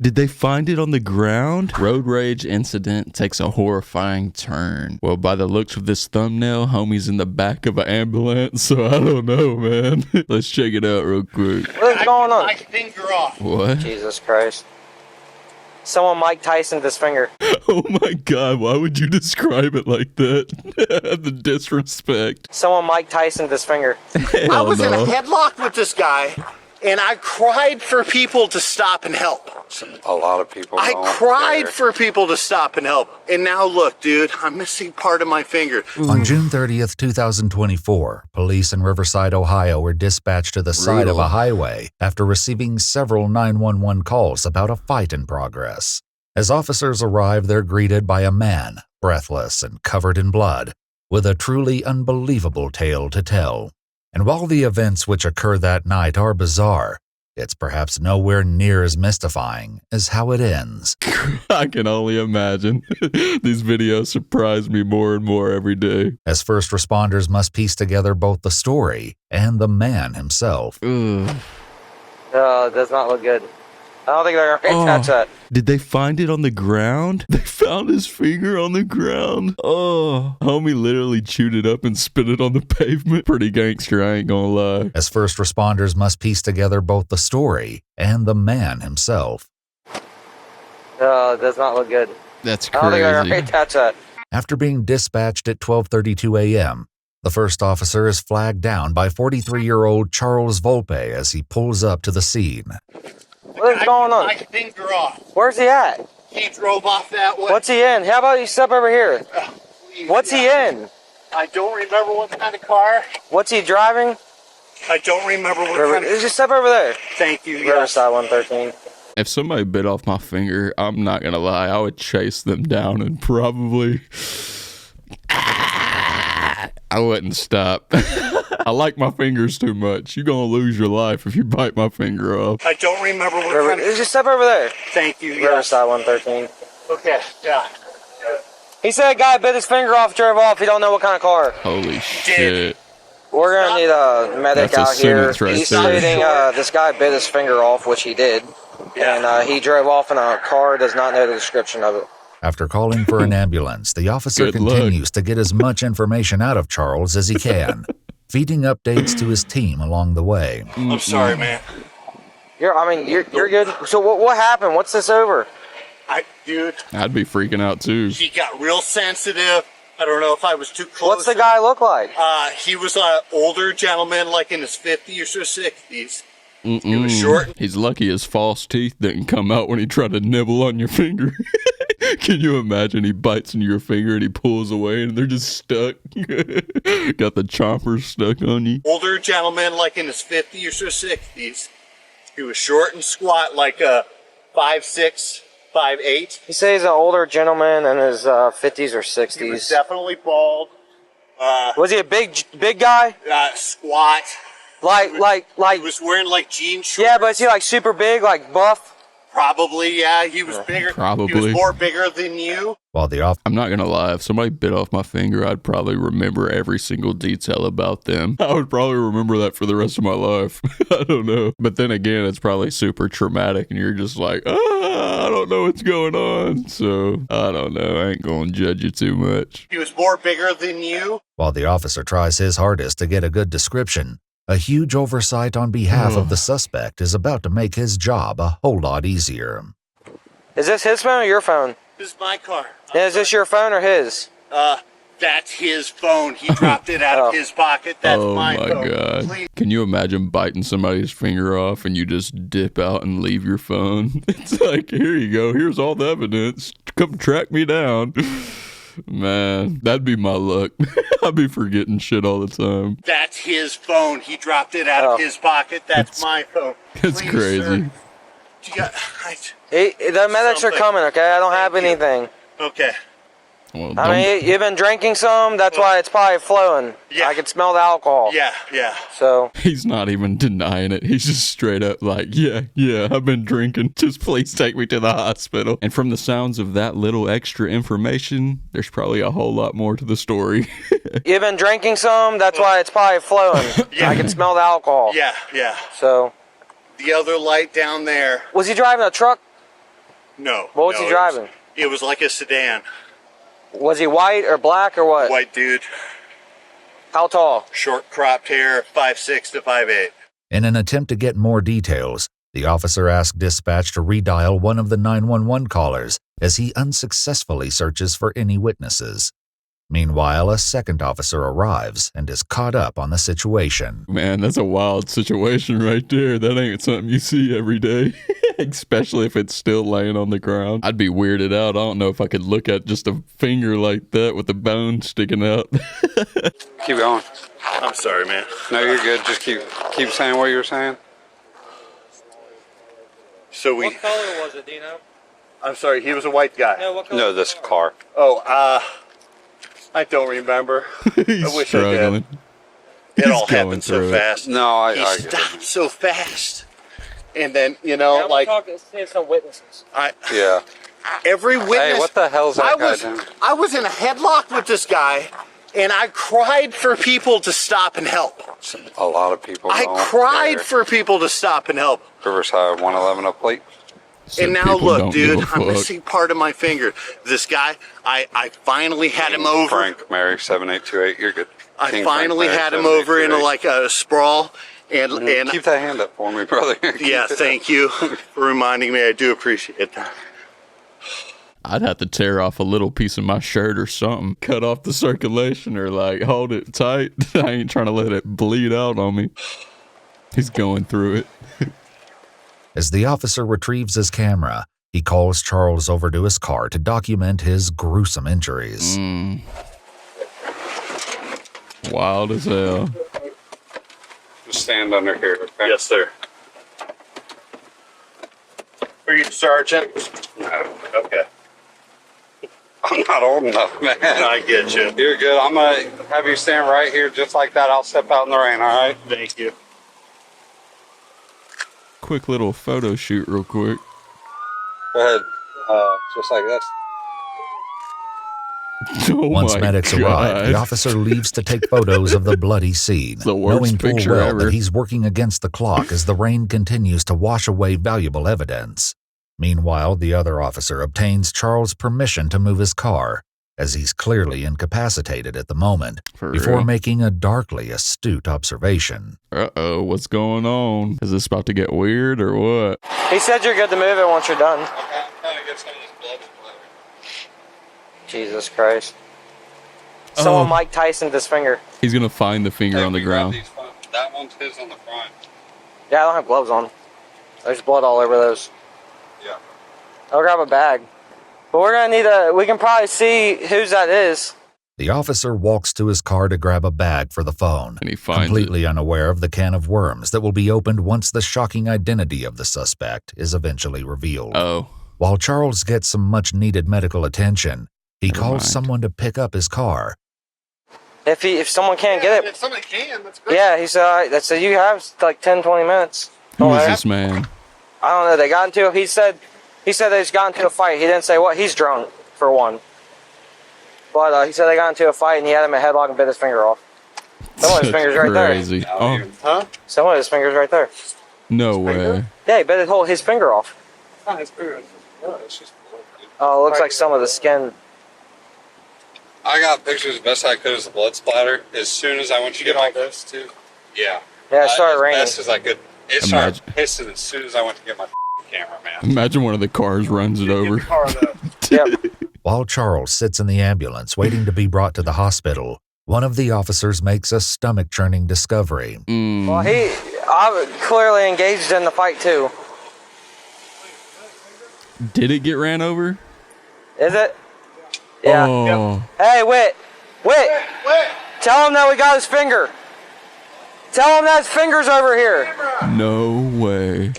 Did they find it on the ground? Road rage incident takes a horrifying turn. Well, by the looks of this thumbnail, homie's in the back of an ambulance, so I don't know, man. Let's check it out real quick. What's going on? My finger off. What? Jesus Christ. Someone Mike Tysoned his finger. Oh my god, why would you describe it like that? The disrespect. Someone Mike Tysoned his finger. I was in a headlock with this guy, and I cried for people to stop and help. A lot of people I cried for people to stop and help. And now look, dude, I'm missing part of my finger. On June 30th, 2024, police in Riverside, Ohio were dispatched to the side of a highway after receiving several 911 calls about a fight in progress. As officers arrive, they're greeted by a man, breathless and covered in blood, with a truly unbelievable tale to tell. And while the events which occur that night are bizarre, it's perhaps nowhere near as mystifying as how it ends. I can only imagine. These videos surprise me more and more every day. As first responders must piece together both the story and the man himself. Ugh. It does not look good. I don't think they're going to catch that. Did they find it on the ground? They found his finger on the ground. Oh, homie literally chewed it up and spit it on the pavement. Pretty gangster, I ain't gonna lie. As first responders must piece together both the story and the man himself. It does not look good. That's I don't think they're crazy. going to catch that. After being dispatched at 12:32 a.m., the first officer is flagged down by 43-year-old Charles Volpe as he pulls up to the scene. What's going on? My finger off. Where's he at? He drove off that way. What's he in? How about you step over here? Please, What's he in? I don't remember what kind of car. What's he driving? I don't remember what kind of... Just step over there. Thank you, yes. Riverside 113. If somebody bit off my finger, I'm not gonna lie, I would chase them down and probably... I wouldn't stop. I like my fingers too much. You're gonna lose your life if you bite my finger off. I don't remember what kind of... Just step over there. Thank you, yes. Riverside 113. Okay, yeah. He said a guy bit his finger off, drove off. He don't know what kind of car. Holy shit. We're going to need a medic That's a out here. sentence right He's there. stating this guy bit his finger off, which he did. And he drove off in a car, does not know the description of it. After calling for an ambulance, the officer Good continues to get as much information out of Charles as he can, feeding updates to his team along the way. I'm sorry, man. You're good. So what happened? What's this over? Dude, I'd be freaking out too. he got real sensitive. I don't know if I was too close. What's the guy look like? He was an older gentleman, like in his 50s or 60s. He was short. He's lucky his false teeth didn't come out when he tried to nibble on your finger. Can you imagine he bites into your finger and he pulls away and they're just stuck? Got the chompers stuck on you. Older gentleman, like in his 50s or 60s. He was short and squat, like a 5'6", 5'8". He says he's an older gentleman in his 50s or 60s. He was definitely bald. Was he a big guy? Squat. Like He was wearing like jean shorts. Yeah, but is he like super big, like buff? Probably, yeah. He was bigger. Probably. He was more bigger than you. While the I'm not gonna lie, if somebody bit off my finger, I'd probably remember every single detail about them. I would probably remember that for the rest of my life. I don't know. But then again, it's probably super traumatic and you're just like, I don't know what's going on. So, I don't know. I ain't gonna judge you too much. He was more bigger than you. While the officer tries his hardest to get a good description, a huge oversight on behalf of the suspect is about to make his job a whole lot easier. Is this his phone or your phone? This is my car. Is this your phone or his? That's his phone. He dropped it out of his pocket. That's my phone. Oh my god. Please. Can you imagine biting somebody's finger off and you just dip out and leave your phone? It's like, here you go. Here's all the evidence. Come track me down. Man, that'd be my luck. I'd be forgetting shit all the time. That's his phone. He dropped it out of his pocket. That's my phone. It's Please, crazy. sir. The medics are coming, okay? I don't have anything. Okay. Well, I mean, you've been drinking some, that's why it's probably flowing. Yeah. I can smell the alcohol. Yeah. So, he's not even denying it. He's just straight up like, yeah, I've been drinking. Just please take me to the hospital. And from the sounds of that little extra information, there's probably a whole lot more to the story. you've been drinking some, that's why it's probably flowing. Yeah. I can smell the alcohol. Yeah. So, The other light down there. was he driving a truck? No. What was he driving? It was like a sedan. Was he white or black or what? White dude. How tall? Short cropped hair, 5'6" to 5'8". In an attempt to get more details, the officer asked dispatch to redial one of the 911 callers as he unsuccessfully searches for any witnesses. Meanwhile, a second officer arrives and is caught up on the situation. Man, that's a wild situation right there. That ain't something you see every day, especially if it's still laying on the ground. I'd be weirded out. I don't know if I could look at just a finger like that with the bone sticking out. Keep going. I'm sorry, man. No, you're good. Just keep saying what you're saying. So we. What color was it, do you know? I'm sorry, he was a white guy. No, what color? No, this car. Oh, I don't remember. He's I wish struggling. I did. It He's all going happened so through it. fast. No, He I get stopped it. so fast. And then, you know, like, see some witnesses. Yeah. every witness. Hey, what the hell's that guy doing? I was in a headlock with this guy, and I cried for people to stop and help. A lot of people. I don't cried care. for people to stop and help. Riverside 111 up plate. Some And now people look, don't give dude, a I'm fuck. missing part of my finger. This guy, I finally had him over. Frank, Mary 7828. You're good. I King finally Frank, had Mary, him over in 7828. like a sprawl, and Keep that hand up for me, brother. yeah, thank you for reminding me. I do appreciate that. I'd have to tear off a little piece of my shirt or something, cut off the circulation or like hold it tight. I ain't trying to let it bleed out on me. He's going through it. As the officer retrieves his camera, he calls Charles over to his car to document his gruesome injuries. Wild as hell. Just stand under here, okay? Yes, sir. Are you sergeant? No, Okay. I'm not old enough, man. I get you. You're good. I'm going to have you stand right here just like that. I'll step out in the rain, all right? Thank you. Quick little photo shoot real quick. Go ahead. Just like this. Oh Once my medics God. arrive, the officer leaves to take photos of the bloody scene, the worst knowing full picture well ever. that he's working against the clock as the rain continues to wash away valuable evidence. Meanwhile, the other officer obtains Charles' permission to move his car, as he's clearly incapacitated at the moment, For before real? making a darkly astute observation. Uh-oh, what's going on? Is this about to get weird or what? He said you're good to move it once you're done. Okay, I'm trying to get some of this blood splatter. Jesus Christ. Someone Oh. Mike Tysoned his finger. He's gonna find the finger Hey, on the we grabbed ground. these phones. That one's his on the front. Yeah, I don't have gloves on. There's blood all over those. Yeah. I'll grab a bag. But we're gonna need we can probably see whose that is. The officer walks to his car to grab a bag for the phone, And he finds completely unaware of the can of worms that will be opened once the shocking identity of the suspect is eventually revealed. Oh, While Charles gets some much-needed medical attention, he Never calls mind. someone to pick up his car. If someone can't get it. If somebody can, that's great. Yeah, he said, all right, so you have like 10, 20 minutes. who Oh, is yeah? this man? I don't know. They got into he said they just got into a fight. He didn't say what. He's drunk, for one. But he said they got into a fight and he had him a headlock and bit his finger off. Some of his That's fingers right there. crazy. Oh, Huh? Some of his fingers right there. no way. Yeah, he bit his finger off. Oh, it's good. No, it's just blood, dude. Oh, it looks like some of the skin. I got pictures as best I could as the blood splatter. As soon as I went to get my this too. Yeah. Yeah, it started as raining. best as I could. It started pissing as soon as I went to get my camera, man. Imagine one of the cars runs it over. Yep. While Charles sits in the ambulance waiting to be brought to the hospital, one of the officers makes a stomach-churning discovery. Well, he clearly engaged in the fight too. Did it get ran over? Is it? Yeah. Oh, Hey, Whit. Tell him that we got his finger. Tell him that his finger's over here. no way.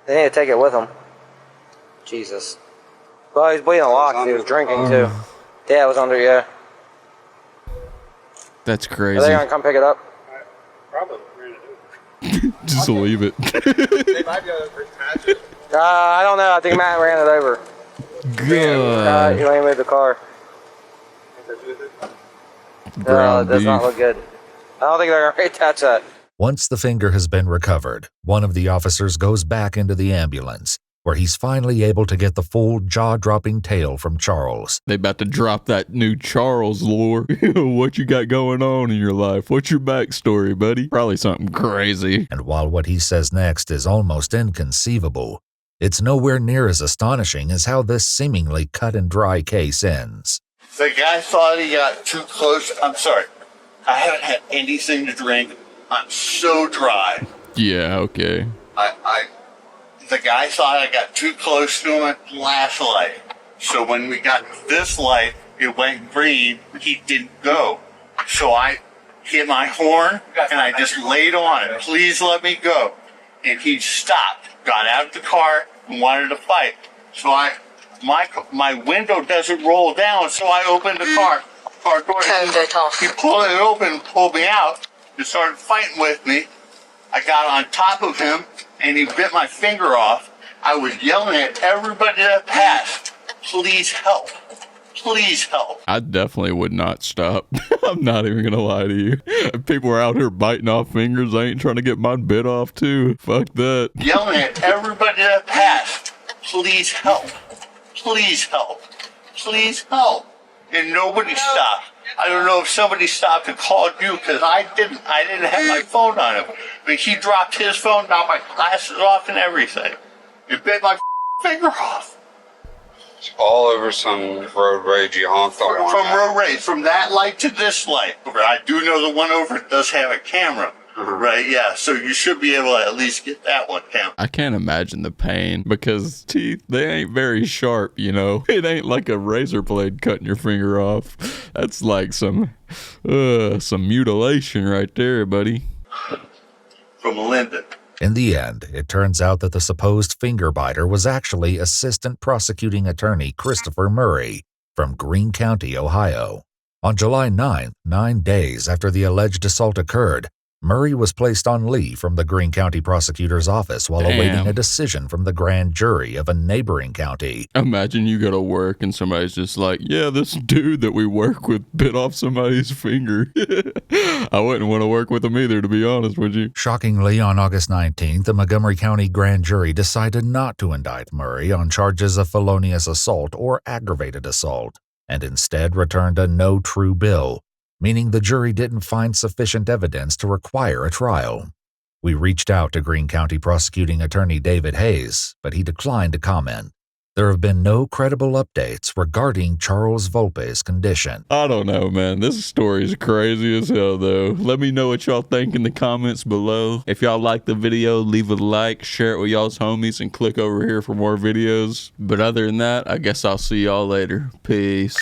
They need to take it with him. Jesus. Well, he's bleeding a lot 'cause he was drinking too. Yeah, it was under, yeah. That's Are crazy. they gonna come pick it up? Probably. Just leave it. They might be able to attach it. I don't know. I think Matt ran it over. Good. He let me move the car. No, it does not look good. I don't think they're gonna reattach that. Once the finger has been recovered, one of the officers goes back into the ambulance, where he's finally able to get the full jaw-dropping tale from Charles. They about to drop that new Charles lore. What you got going on in your life? What's your backstory, buddy? Probably something crazy. And while what he says next is almost inconceivable, it's nowhere near as astonishing as how this seemingly cut-and-dry case ends. The guy thought he got too close. I'm sorry. I haven't had anything to drink. I'm so dry. Yeah, okay. The guy thought I got too close to him at the last light. So when we got to this light, it went green. He didn't go. So I hit my horn and I just laid on it. Please let me go. And he stopped, got out of the car and wanted to fight. So my window doesn't roll down, so I opened the car door. He pulled it open, pulled me out, and started fighting with me. I got on top of him, and he bit my finger off. I was yelling at everybody that passed, please help. Please help. I definitely would not stop. I'm not even gonna lie to you. People are out here biting off fingers. I ain't trying to get mine bit off too. Fuck that. Yelling at everybody that passed, please help. Please help. Please help. And nobody stopped. I don't know if somebody stopped and called you, because I didn't have my phone on him. But he dropped his phone, knocked my glasses off and everything. It bit my finger off. It's all over some road rage you honked on. From road rage, from that light to this light. I do know the one over does have a camera. Right, yeah, so you should be able to at least get that one down. I can't imagine the pain, because teeth, they ain't very sharp, you know. It ain't like a razor blade cutting your finger off. That's like some mutilation right there, buddy. From Linda. In the end, it turns out that the supposed finger biter was actually Assistant Prosecuting Attorney Christopher Murray from Greene County, Ohio. On July 9th, 9 days after the alleged assault occurred, Murray was placed on leave from the Greene County prosecutor's office while awaiting a decision from the grand jury of a neighboring county. Imagine you go to work and somebody's just like, yeah, this dude that we work with bit off somebody's finger. I wouldn't want to work with him either, to be honest with you. Shockingly, on August 19th, the Montgomery County grand jury decided not to indict Murray on charges of felonious assault or aggravated assault, and instead returned a no true bill, meaning the jury didn't find sufficient evidence to require a trial. We reached out to Greene County Prosecuting Attorney David Hayes, but he declined to comment. There have been no credible updates regarding Charles Volpe's condition. I don't know, man. This story is crazy as hell, though. Let me know what y'all think in the comments below. If y'all like the video, leave a like, share it with y'all's homies, and click over here for more videos. But other than that, I guess I'll see y'all later. Peace.